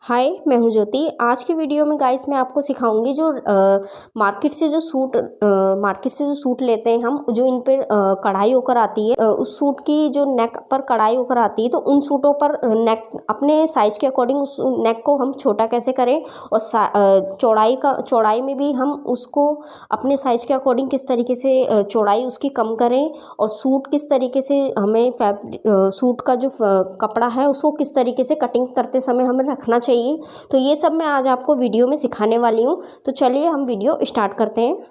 हाय, मैं हूँ ज्योति। आज की वीडियो में गाइस मैं आपको सिखाऊंगी जो मार्केट से जो सूट लेते हैं हम, जो इन पर कढ़ाई होकर आती है, उस सूट की जो नेक पर कढ़ाई होकर आती है, तो उन सूटों पर नेक अपने साइज के अकॉर्डिंग उस नेक को हम छोटा कैसे करें और चौड़ाई में भी हम उसको अपने साइज के अकॉर्डिंग किस तरीके से चौड़ाई उसकी कम करें, और सूट किस तरीके से हमें सूट का जो कपड़ा है उसको किस तरीके से कटिंग करते समय हमें रखना चाहिए। तो ये सब मैं आज आपको वीडियो में सिखाने वाली हूँ। तो चलिए हम वीडियो स्टार्ट करते हैं।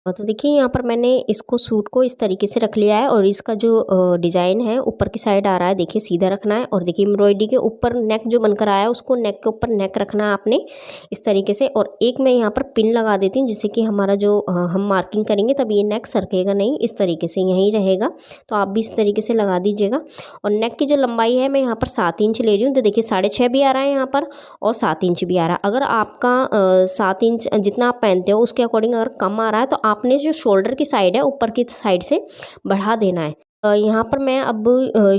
तो देखिए यहाँ पर मैंने इसको सूट को इस तरीके से रख लिया है, और इसका जो डिज़ाइन है ऊपर की साइड आ रहा है, देखिए सीधा रखना है। और देखिए एम्ब्रॉयडरी के ऊपर नेक जो बनकर आया है उसको नेक के ऊपर नेक रखना है आपने इस तरीके से। और एक मैं यहाँ पर पिन लगा देती हूँ, जिससे कि हमारा जो हम मार्किंग करेंगे तब ये नेक सरकेगा नहीं, इस तरीके से यहीं रहेगा। तो आप भी इस तरीके से लगा दीजिएगा। और नेक की जो लंबाई है मैं यहाँ पर 7 इंच ले रही हूँ। तो देखिए 6.5 भी आ रहा है यहाँ पर, और 7 इंच भी आ रहा है। अगर आपका 7 इंच जितना आप पहनते हो उसके अकॉर्डिंग अगर कम आ रहा है, तो आपने जो शोल्डर की साइड है ऊपर की साइड से बढ़ा देना है। यहाँ पर मैं अब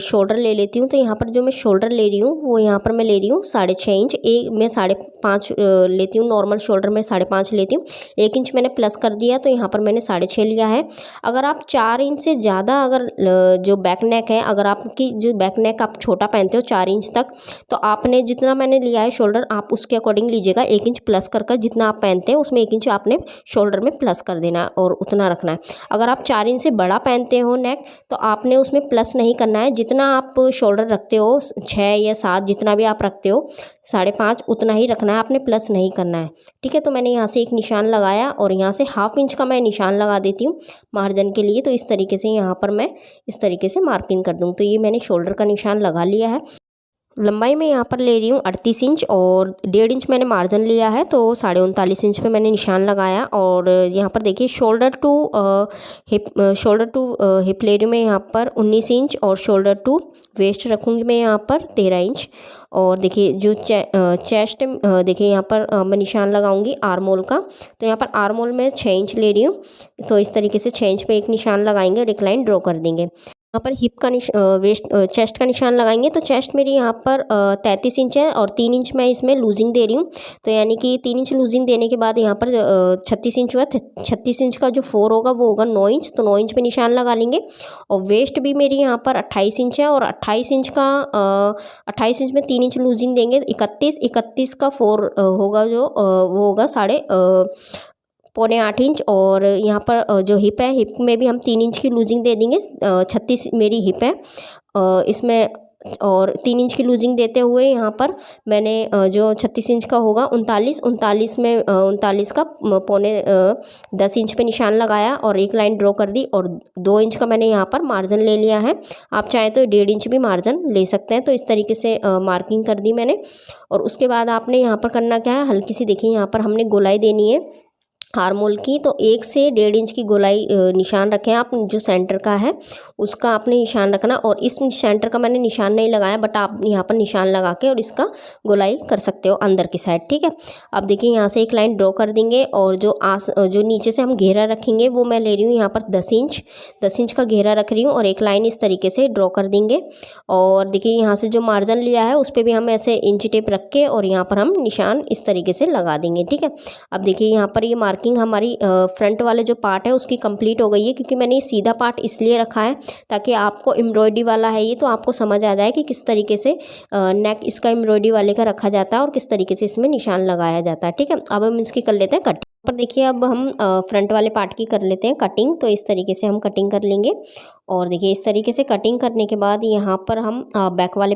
शोल्डर ले लेती हूँ। तो यहाँ पर जो मैं शोल्डर ले रही हूँ वो यहाँ पर मैं ले रही हूँ 6.5 इंच। मैं 5.5 लेती हूँ, नॉर्मल शोल्डर में 5.5 लेती हूँ। 1 इंच मैंने प्लस कर दिया, तो यहाँ पर मैंने 6.5 लिया है। अगर आप 4 इंच से ज़्यादा अगर जो बैक नेक है, अगर आपकी जो बैक नेक आप छोटा पहनते हो 4 इंच तक, तो आपने जितना मैंने लिया है शोल्डर आप उसके अकॉर्डिंग लीजिएगा। 1 इंच प्लस कर जितना आप पहनते हैं उसमें 1 इंच आपने शोल्डर में प्लस कर देना है और उतना रखना है। अगर आप 4 इंच से बड़ा पहनते हो नेक, तो आपने उसमें प्लस नहीं करना है। जितना आप शोल्डर रखते हो 6 या 7 जितना भी आप रखते हो, 5.5 उतना ही रखना है, आपने प्लस नहीं करना है। ठीक है, तो मैंने यहाँ से एक निशान लगाया और यहाँ से 1/2 इंच का मैं निशान लगा देती हूँ मार्जिन के लिए। तो इस तरीके से यहाँ पर मैं इस तरीके से मार्किंग कर दूँ। तो ये मैंने शोल्डर का निशान लगा लिया है। लंबाई में यहाँ पर ले रही हूँ 38 इंच, और 1.5 इंच मैंने मार्जिन लिया है, तो 39.5 इंच पे मैंने निशान लगाया। और यहाँ पर देखिए शोल्डर टू हिप ले रही हूँ मैं यहाँ पर 19 इंच, और शोल्डर टू वेस्ट रखूँगी मैं यहाँ पर 13 इंच। और देखिए जो चेस्ट देखिए यहाँ पर मैं निशान लगाऊंगी आर्मोल का। तो यहाँ पर आर्मोल में 6 इंच ले रही हूँ। तो इस तरीके से 6 इंच पे एक निशान लगाएंगे और एक लाइन ड्रॉ कर देंगे। यहाँ पर हिप का चेस्ट का निशान लगाएंगे। तो चेस्ट मेरी यहाँ पर 33 इंच है, और 3 इंच मैं इसमें लूजिंग दे रही हूँ। तो यानी कि 3 इंच लूजिंग देने के बाद यहाँ पर 36 इंच हुआ। 36 इंच का जो 4 होगा वो होगा 9 इंच, तो 9 इंच पे निशान लगा लेंगे। और वेस्ट भी मेरी यहाँ पर 28 इंच है, और 28 इंच में 3 इंच लूजिंग देंगे। 31 का 4 होगा, जो वो होगा 7.25 इंच। और यहाँ पर जो हिप है, हिप में भी हम 3 इंच की लूजिंग दे देंगे। 36 मेरी हिप है इसमें, और 3 इंच की लूजिंग देते हुए यहाँ पर मैंने जो 36 इंच का होगा 39 में 39 का 10 इंच पे निशान लगाया और एक लाइन ड्रॉ कर दी। और 2 इंच का मैंने यहाँ पर मार्जिन ले लिया है। आप चाहें तो 1.5 इंच भी मार्जिन ले सकते हैं। तो इस तरीके से मार्किंग कर दी मैंने। और उसके बाद आपने यहाँ पर करना क्या है, हल्की सी देखिए यहाँ पर हमने गोलाई देनी है आर्मोल की। तो 1 से 1.5 इंच की गोलाई निशान रखें आप, जो सेंटर का है उसका आपने निशान रखना। और इस सेंटर का मैंने निशान नहीं लगाया, बट आप यहाँ पर निशान लगा के और इसका गोलाई कर सकते हो अंदर की साइड। ठीक है, अब देखिए यहाँ से एक लाइन ड्रॉ कर देंगे, और जो नीचे से हम घेरा रखेंगे वो मैं ले रही हूँ यहाँ पर 10 इंच का घेरा रख रही हूँ, और एक लाइन इस तरीके से ड्रॉ कर देंगे। और देखिए यहाँ से जो मार्जिन लिया है उस पर भी हम ऐसे इंच टेप रख के और यहाँ पर हम निशान इस तरीके से लगा देंगे। ठीक है, अब देखिए यहाँ पर ये मार्किंग हमारी फ्रंट वाले जो पार्ट है उसकी कंप्लीट हो गई है, क्योंकि मैंने ये सीधा पार्ट इसलिए रखा है ताकि आपको एम्ब्रॉयडरी वाला है ये, तो आपको समझ आ जाए कि किस तरीके से नेक इसका एम्ब्रॉयडरी वाले का रखा जाता है और किस तरीके से इसमें निशान लगाया जाता है। ठीक है, अब हम इसकी कर लेते हैं कट। पर देखिए अब हम फ्रंट वाले पार्ट की कर लेते हैं कटिंग। तो इस तरीके से हम कटिंग कर लेंगे। और देखिए इस तरीके से कटिंग करने के बाद यहाँ पर हम बैक वाले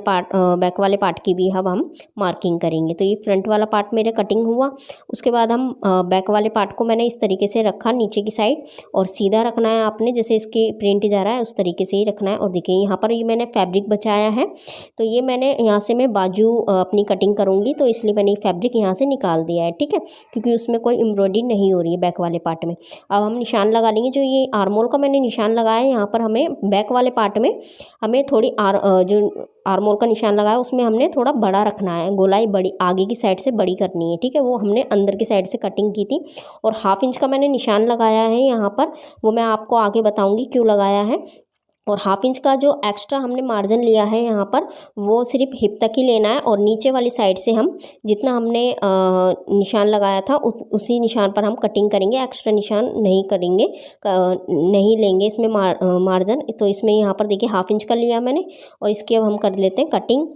पार्ट की भी अब हम मार्किंग करेंगे। तो ये फ्रंट वाला पार्ट मेरे कटिंग हुआ। उसके बाद हम बैक वाले पार्ट को मैंने इस तरीके से रखा नीचे की साइड, और सीधा रखना है आपने, जैसे इसकी प्रिंट जा रहा है उस तरीके से ही रखना है। और देखिए यहाँ पर ये मैंने फैब्रिक बचाया है, तो ये मैंने यहाँ से मैं बाजू अपनी कटिंग करूँगी, तो इसलिए मैंने फैब्रिक यहाँ से निकाल दिया है। ठीक है, क्योंकि उसमें कोई एम्ब्रॉयडरी नहीं हो रही है बैक वाले पार्ट में। अब हम निशान लगा लेंगे। जो ये आर्मोल का मैंने निशान लगाया है, यहाँ पर हमें बैक वाले पार्ट में हमें थोड़ी जो आर्मोल का निशान लगाया उसमें हमने थोड़ा बड़ा रखना है, गोलाई बड़ी आगे की साइड से बड़ी करनी है। ठीक है, वो हमने अंदर की साइड से कटिंग की थी। और 1/2 इंच का मैंने निशान लगाया है यहाँ पर, वो मैं आपको आगे बताऊँगी क्यों लगाया है। और हाफ इंच का जो एक्स्ट्रा हमने मार्जिन लिया है यहाँ पर वो सिर्फ हिप तक ही लेना है, और नीचे वाली साइड से हम जितना हमने निशान लगाया था उसी निशान पर हम कटिंग करेंगे, एक्स्ट्रा निशान नहीं करेंगे, नहीं लेंगे इसमें मार्जिन। तो इसमें यहाँ पर देखिए हाफ इंच का लिया मैंने, और इसकी अब हम कर लेते हैं कटिंग।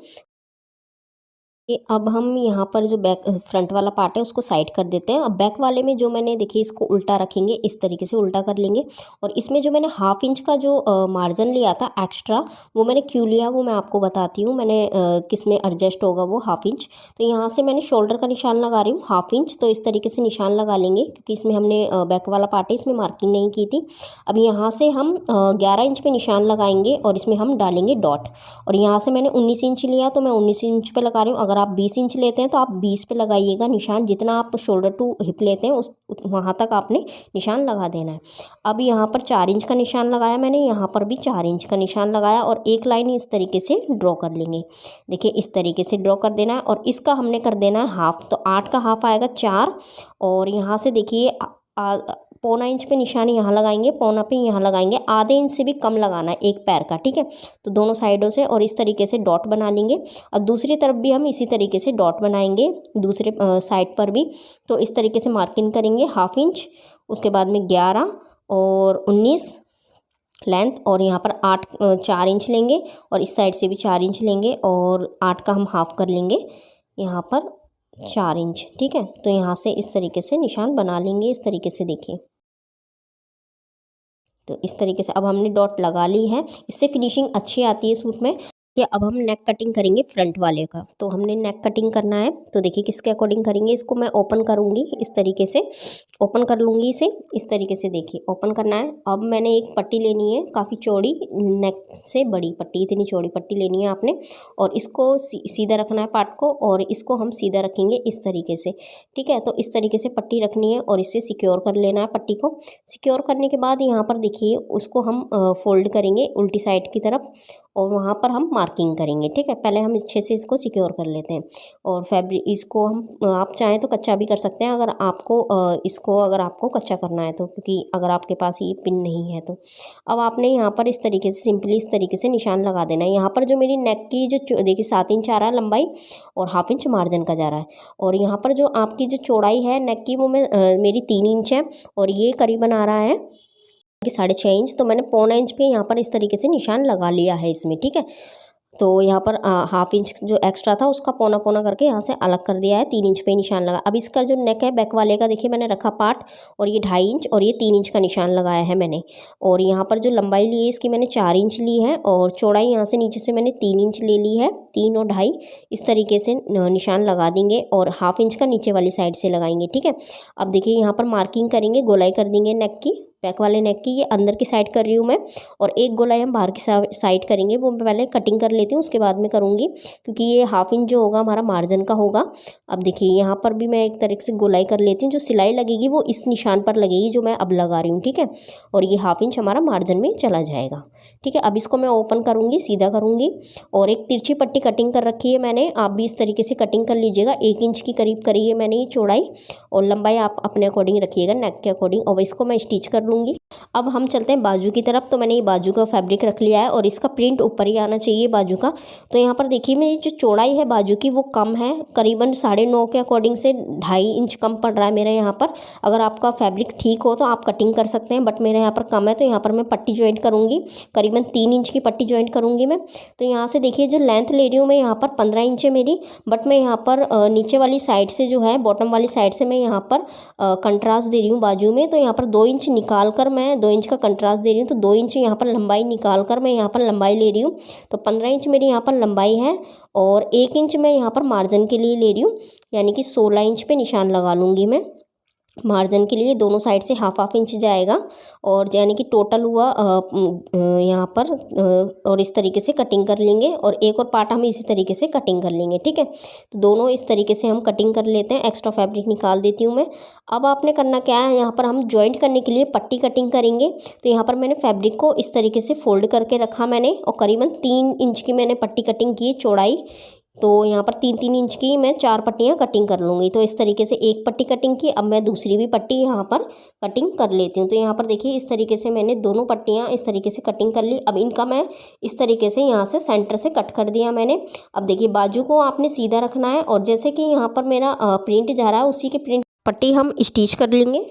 कि अब हम यहाँ पर जो बैक फ्रंट वाला पार्ट है उसको साइड कर देते हैं। अब बैक वाले में जो मैंने देखिए इसको उल्टा रखेंगे, इस तरीके से उल्टा कर लेंगे, और इसमें जो मैंने हाफ इंच का जो मार्जिन लिया था एक्स्ट्रा, वो मैंने क्यों लिया वो मैं आपको बताती हूँ। मैंने किस में एडजस्ट होगा वो हाफ इंच। तो यहाँ से मैंने शोल्डर का निशान लगा रही हूँ हाफ इंच, तो इस तरीके से निशान लगा लेंगे क्योंकि इसमें हमने बैक वाला पार्ट है इसमें मार्किंग नहीं की थी। अब यहाँ से हम 11 इंच पे निशान लगाएंगे और इसमें हम डालेंगे डॉट। और यहाँ से मैंने 19 इंच लिया तो मैं 19 इंच पे लगा रही हूँ। अगर आप 20 इंच लेते हैं तो आप 20 पे लगाइएगा निशान, जितना आप शोल्डर टू हिप लेते हैं उस वहाँ तक आपने निशान लगा देना है। अब यहाँ पर 4 इंच का निशान लगाया मैंने, यहाँ पर भी 4 इंच का निशान लगाया, और एक लाइन इस तरीके से ड्रॉ कर लेंगे। देखिए इस तरीके से ड्रॉ कर देना है, और इसका हमने कर देना है हाफ। तो 8 का हाफ आएगा 4, और यहाँ से देखिए पौना इंच पे निशान यहाँ लगाएंगे, पौना पे यहाँ लगाएंगे, आधे इंच से भी कम लगाना है एक पैर का, ठीक है। तो दोनों साइडों से और इस तरीके से डॉट बना लेंगे। अब दूसरी तरफ भी हम इसी तरीके से डॉट बनाएंगे, दूसरे साइड पर भी। तो इस तरीके से मार्किंग करेंगे हाफ इंच, उसके बाद में 11 और 19 लेंथ, और यहाँ पर 4 इंच लेंगे, और इस साइड से भी 4 इंच लेंगे, और 8 का हम हाफ कर लेंगे यहाँ पर 4 इंच, ठीक है। तो यहाँ से इस तरीके से निशान बना लेंगे, इस तरीके से देखिए। तो इस तरीके से अब हमने डॉट लगा ली है, इससे फिनिशिंग अच्छी आती है सूट में। कि अब हम नेक कटिंग करेंगे फ्रंट वाले का। तो हमने नेक कटिंग करना है, तो देखिए किसके अकॉर्डिंग करेंगे। इसको मैं ओपन करूँगी, इस तरीके से ओपन कर लूँगी इसे, इस तरीके से देखिए ओपन करना है। अब मैंने एक पट्टी लेनी है काफ़ी चौड़ी, नेक से बड़ी पट्टी, इतनी चौड़ी पट्टी लेनी है आपने, और इसको सीधा रखना है पार्ट को, और इसको हम सीधा रखेंगे इस तरीके से, ठीक है। तो इस तरीके से पट्टी रखनी है और इसे सिक्योर कर लेना है पट्टी को। सिक्योर करने के बाद यहाँ पर देखिए उसको हम फोल्ड करेंगे उल्टी साइड की तरफ, और वहाँ पर हम मार्किंग करेंगे, ठीक है। पहले हम अच्छे से इसको सिक्योर कर लेते हैं, और फैब्रिक इसको हम आप चाहें तो कच्चा भी कर सकते हैं, अगर आपको कच्चा करना है तो, क्योंकि अगर आपके पास ये पिन नहीं है तो। अब आपने यहाँ पर इस तरीके से सिंपली इस तरीके से निशान लगा देना है। यहाँ पर जो मेरी नेक की जो देखिए 7 इंच आ रहा है लंबाई, और हाफ इंच मार्जिन का जा रहा है, और यहाँ पर जो आपकी जो चौड़ाई है नेक की वो मेरी 3 इंच है, और ये करीबन आ रहा है कि 6.5 इंच। तो मैंने पौना इंच पे यहाँ पर इस तरीके से निशान लगा लिया है इसमें, ठीक है। तो यहाँ पर हाफ इंच जो एक्स्ट्रा था उसका पौना पौना करके यहाँ से अलग कर दिया है, 3 इंच पे निशान लगा। अब इसका जो नेक है बैक वाले का देखिए मैंने रखा पार्ट, और ये 2.5 इंच और ये 3 इंच का निशान लगाया है मैंने। और यहाँ पर जो लंबाई ली है इसकी मैंने 4 इंच ली है, और चौड़ाई यहाँ से नीचे से मैंने 3 इंच ले ली है, 3 और 2.5 इस तरीके से निशान लगा देंगे, और हाफ इंच का नीचे वाली साइड से लगाएंगे, ठीक है। अब देखिए यहाँ पर मार्किंग करेंगे, गोलाई कर देंगे नेक की, बैक वाले नेक की। ये अंदर की साइड कर रही हूँ मैं, और एक गोलाई हम बाहर की साइड करेंगे, वो मैं पहले कटिंग कर लेती हूँ उसके बाद में करूँगी, क्योंकि ये हाफ इंच जो होगा हमारा मार्जिन का होगा। अब देखिए यहाँ पर भी मैं एक तरीके से गोलाई कर लेती हूँ, जो सिलाई लगेगी वो इस निशान पर लगेगी जो मैं अब लगा रही हूँ, ठीक है। और ये हाफ इंच हमारा मार्जिन में चला जाएगा, ठीक है। अब इसको मैं ओपन करूँगी, सीधा करूँगी, और एक तिरछी पट्टी कटिंग कर रखी है मैंने, आप भी इस तरीके से कटिंग कर लीजिएगा। 1 इंच की करीब करी है मैंने ये चौड़ाई, और लंबाई आप अपने अकॉर्डिंग रखिएगा नेक के अकॉर्डिंग। और इसको मैं स्टिच कर लूँगी। अब हम चलते हैं बाजू की तरफ। तो मैंने ये बाजू का फैब्रिक रख लिया है, और इसका प्रिंट ऊपर ही आना चाहिए बाजू का। तो यहाँ पर देखिए मेरी जो चौड़ाई है बाजू की वो कम है, करीबन 9.5 के अकॉर्डिंग से 2.5 इंच कम पड़ रहा है मेरे यहाँ पर। अगर आपका फैब्रिक ठीक हो तो आप कटिंग कर सकते हैं, बट मेरे यहाँ पर कम है, तो यहाँ पर मैं पट्टी ज्वाइंट करूँगी, करीबन 3 इंच की पट्टी ज्वाइंट करूँगी मैं। तो यहाँ से देखिए जो लेंथ ले रही हूँ मैं यहाँ पर 15 इंच है मेरी, बट मैं यहाँ पर नीचे वाली साइड से जो है बॉटम वाली साइड से मैं यहाँ पर कंट्रास्ट दे रही हूँ बाजू में। तो यहाँ पर 2 इंच निकाल कर मैं 2 इंच का कंट्रास्ट दे रही हूँ, तो 2 इंच यहाँ पर लंबाई निकाल कर मैं यहाँ पर लंबाई ले रही हूँ। तो 15 इंच मेरी यहाँ पर लंबाई है, और 1 इंच मैं यहाँ पर मार्जिन के लिए ले रही हूँ, यानी कि 16 इंच पे निशान लगा लूँगी मैं मार्जिन के लिए। दोनों साइड से हाफ इंच जाएगा, और यानी कि टोटल हुआ यहाँ पर और इस तरीके से कटिंग कर लेंगे, और एक और पार्ट हम इसी तरीके से कटिंग कर लेंगे, ठीक है। तो दोनों इस तरीके से हम कटिंग कर लेते हैं। एक्स्ट्रा फैब्रिक निकाल देती हूँ मैं। अब आपने करना क्या है, यहाँ पर हम जॉइंट करने के लिए पट्टी कटिंग करेंगे। तो यहाँ पर मैंने फैब्रिक को इस तरीके से फोल्ड करके रखा मैंने, और करीबन 3 इंच की मैंने पट्टी कटिंग की चौड़ाई, तो यहाँ पर 3-3 इंच की मैं 4 पट्टियाँ कटिंग कर लूँगी। तो इस तरीके से एक पट्टी कटिंग की, अब मैं दूसरी भी पट्टी यहाँ पर कटिंग कर लेती हूँ। तो यहाँ पर देखिए इस तरीके से मैंने दोनों पट्टियाँ इस तरीके से कटिंग कर ली। अब इनका मैं इस तरीके से यहाँ से सेंटर से कट कर दिया मैंने। अब देखिए बाजू को आपने सीधा रखना है, और जैसे कि यहाँ पर मेरा प्रिंट जा रहा है उसी के प्रिंट पट्टी हम स्टिच कर लेंगे।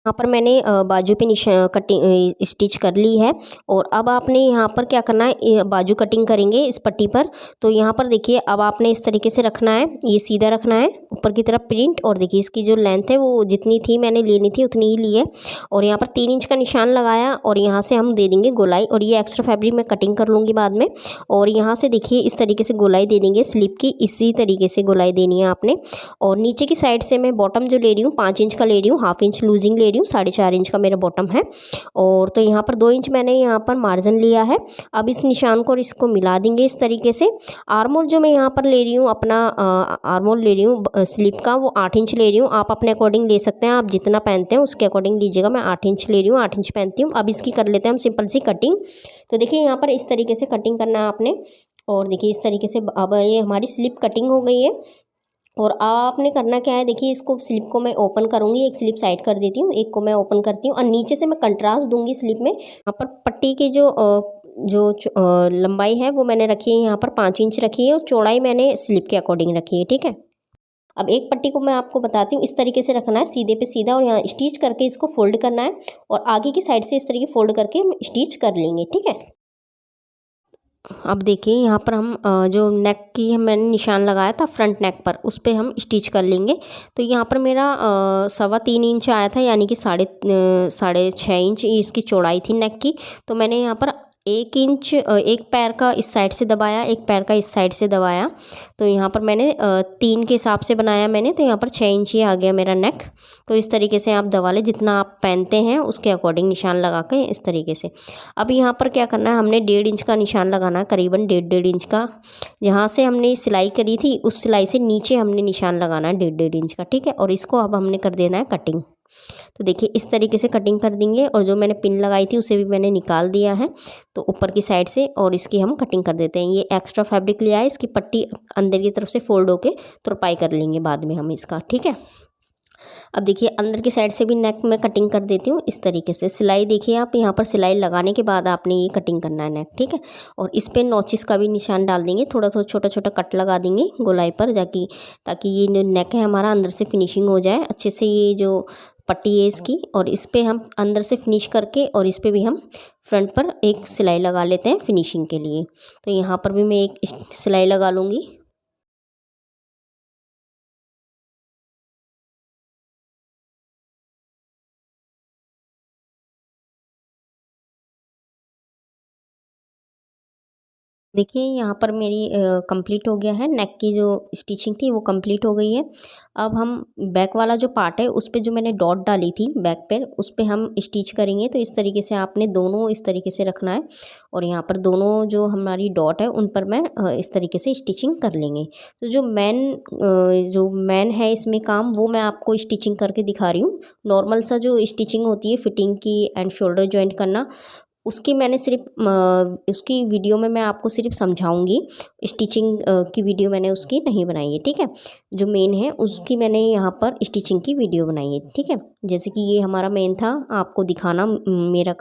यहाँ पर मैंने बाजू पे कटिंग स्टिच कर ली है। और अब आपने यहाँ पर क्या करना है, बाजू कटिंग करेंगे इस पट्टी पर। तो यहाँ पर देखिए अब आपने इस तरीके से रखना है, ये सीधा रखना है ऊपर की तरफ प्रिंट। और देखिए इसकी जो लेंथ है वो जितनी थी मैंने लेनी थी उतनी ही ली है। और यहाँ पर 3 इंच का निशान लगाया, और यहाँ से हम दे देंगे गोलाई। और ये एक्स्ट्रा फैब्रिक मैं कटिंग कर लूँगी बाद में। और यहाँ से देखिए इस तरीके से गोलाई दे देंगे स्लिप की, इसी तरीके से गोलाई देनी है आपने। और नीचे की साइड से मैं बॉटम जो ले रही हूँ 5 इंच का ले रही हूँ, 1/2 इंच लूजिंग ले रही हूँ, 4.5 इंच का मेरा बॉटम है। और तो यहाँ पर 2 इंच मैंने यहाँ पर मार्जिन लिया है। अब इस निशान को और इसको मिला देंगे इस तरीके से। आर्मोल जो मैं यहाँ पर ले रही हूँ अपना आर्मोल ले रही हूँ स्लीप का, वो 8 इंच ले रही हूँ। आप अपने अकॉर्डिंग ले सकते हैं, आप जितना पहनते हैं उसके अकॉर्डिंग लीजिएगा। मैं 8 इंच ले रही हूँ, 8 इंच पहनती हूँ। अब इसकी कर लेते हैं हम सिंपल सी कटिंग। तो देखिए यहाँ पर इस तरीके से कटिंग करना है आपने। और देखिए इस तरीके से अब ये हमारी स्लिप कटिंग हो गई है। और आपने करना क्या है, देखिए इसको स्लिप को मैं ओपन करूँगी, एक स्लिप साइड कर देती हूँ, एक को मैं ओपन करती हूँ, और नीचे से मैं कंट्रास्ट दूंगी स्लिप में। यहाँ पर पट्टी की जो लंबाई है वो मैंने रखी है यहाँ पर 5 इंच रखी है, और चौड़ाई मैंने स्लिप के अकॉर्डिंग रखी है, ठीक है। अब एक पट्टी को मैं आपको बताती हूँ, इस तरीके से रखना है सीधे पे सीधा, और यहाँ स्टिच करके इसको फोल्ड करना है, और आगे की साइड से इस तरीके फोल्ड करके हम स्टिच कर लेंगे, ठीक है। अब देखिए यहाँ पर हम जो नेक की मैंने निशान लगाया था फ्रंट नेक पर, उस पर हम स्टिच कर लेंगे। तो यहाँ पर मेरा 3.25 इंच आया था, यानी कि 6.5 इंच इसकी चौड़ाई थी नेक की। तो मैंने यहाँ पर 1 इंच एक पैर का इस साइड से दबाया, एक पैर का इस साइड से दबाया। तो यहाँ पर मैंने 3 के हिसाब से बनाया मैंने, तो यहाँ पर 6 इंच ही आ गया मेरा नेक। तो इस तरीके से आप दबा लें, जितना आप पहनते हैं उसके अकॉर्डिंग निशान लगा के इस तरीके से। अब यहाँ पर क्या करना है, हमने 1.5 इंच का निशान लगाना है, करीबन 1.5 इंच का। जहाँ से हमने सिलाई करी थी उस सिलाई से नीचे हमने निशान लगाना है 1.5 इंच का, ठीक है। और इसको अब हमने कर देना है कटिंग। तो देखिए इस तरीके से कटिंग कर देंगे। और जो मैंने पिन लगाई थी उसे भी मैंने निकाल दिया है, तो ऊपर की साइड से, और इसकी हम कटिंग कर देते हैं। ये एक्स्ट्रा फैब्रिक लिया है, इसकी पट्टी अंदर की तरफ से फोल्ड होके तुरपाई कर लेंगे बाद में हम इसका, ठीक है। अब देखिए अंदर की साइड से भी नेक में कटिंग कर देती हूँ इस तरीके से। सिलाई देखिए आप यहाँ पर सिलाई लगाने के बाद आपने ये कटिंग करना है नेक, ठीक है। और इस पर नॉचिस का भी निशान डाल देंगे, थोड़ा थोड़ा छोटा छोटा कट लगा देंगे गोलाई पर, ताकि ये जो नेक है हमारा अंदर से फिनिशिंग हो जाए अच्छे से। ये जो पट्टी है इसकी, और इस पर हम अंदर से फिनिश करके, और इस पर भी हम फ्रंट पर एक सिलाई लगा लेते हैं फिनिशिंग के लिए। तो यहाँ पर भी मैं एक सिलाई लगा लूँगी। देखिए यहाँ पर मेरी कंप्लीट हो गया है, नेक की जो स्टिचिंग थी वो कंप्लीट हो गई है। अब हम बैक वाला जो पार्ट है उस पे जो मैंने डॉट डाली थी बैक पर, उस पे हम स्टिच करेंगे। तो इस तरीके से आपने दोनों इस तरीके से रखना है, और यहाँ पर दोनों जो हमारी डॉट है उन पर मैं इस तरीके से स्टिचिंग कर लेंगे। तो जो मेन है इसमें काम, वो मैं आपको स्टिचिंग करके दिखा रही हूँ। नॉर्मल सा जो स्टिचिंग होती है फिटिंग की एंड शोल्डर जॉइंट करना, उसकी मैंने सिर्फ उसकी वीडियो में मैं आपको सिर्फ समझाऊंगी। स्टिचिंग की वीडियो मैंने उसकी नहीं बनाई है, ठीक है। जो मेन है उसकी मैंने यहाँ पर स्टिचिंग की वीडियो बनाई है, ठीक है। जैसे कि ये हमारा मेन था, आपको दिखाना मेरा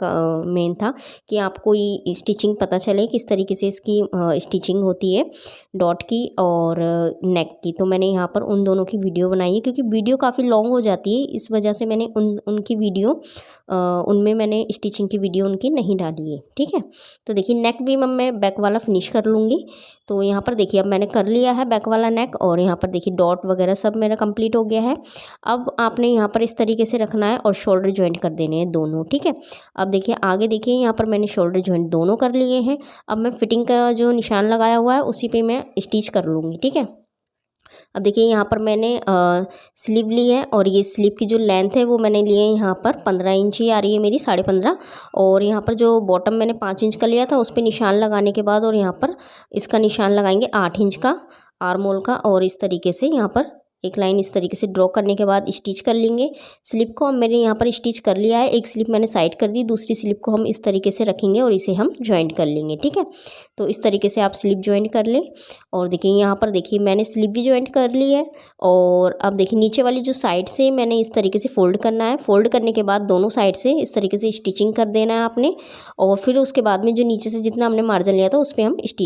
मेन था कि आपको ये स्टिचिंग पता चले किस तरीके से इसकी स्टिचिंग होती है डॉट की और नेक की। तो मैंने यहाँ पर उन दोनों की वीडियो बनाई है, क्योंकि वीडियो काफ़ी लॉन्ग हो जाती है, इस वजह से मैंने उनकी वीडियो उनमें मैंने स्टिचिंग की वीडियो उनकी नहीं डाली है, ठीक है। तो देखिए नेक भी मैं बैक वाला फिनिश कर लूँगी। तो यहाँ पर देखिए अब मैंने कर लिया है बैक वाला नेक, और यहाँ पर देखिए डॉट वगैरह सब मेरा कंप्लीट हो गया है। अब आपने यहाँ पर इस तरीके से रखना है, और शोल्डर जॉइंट कर देने हैं दोनों, ठीक है। अब देखिए आगे देखिए यहाँ पर मैंने शोल्डर जॉइंट दोनों कर लिए हैं। अब मैं फिटिंग का जो निशान लगाया हुआ है उसी पर मैं स्टिच कर लूँगी, ठीक है। अब देखिए यहाँ पर मैंने स्लीव ली है, और ये स्लीव की जो लेंथ है वो मैंने ली है यहाँ पर 15 इंच ही आ रही है मेरी, 15.5। और यहाँ पर जो बॉटम मैंने 5 इंच का लिया था उस पर निशान लगाने के बाद, और यहाँ पर इसका निशान लगाएंगे 8 इंच का आर्म होल का, और इस तरीके से यहाँ पर एक लाइन इस तरीके से ड्रॉ करने के बाद स्टिच कर लेंगे। स्लिप को हम मैंने यहाँ पर स्टिच कर लिया है, एक स्लिप मैंने साइड कर दी, दूसरी स्लिप को हम इस तरीके से रखेंगे और इसे हम जॉइंट कर लेंगे। ठीक है, तो इस तरीके से आप स्लिप जॉइंट कर लें। और देखिए यहाँ पर देखिए मैंने स्लिप भी जॉइंट कर ली है। और अब देखिए नीचे वाली जो साइड से मैंने इस तरीके से फोल्ड करना है। फोल्ड करने के बाद दोनों साइड से इस तरीके से स्टिचिंग कर देना है आपने। और फिर उसके बाद में जो नीचे से जितना हमने मार्जिन लिया था उस पर हम स्टिच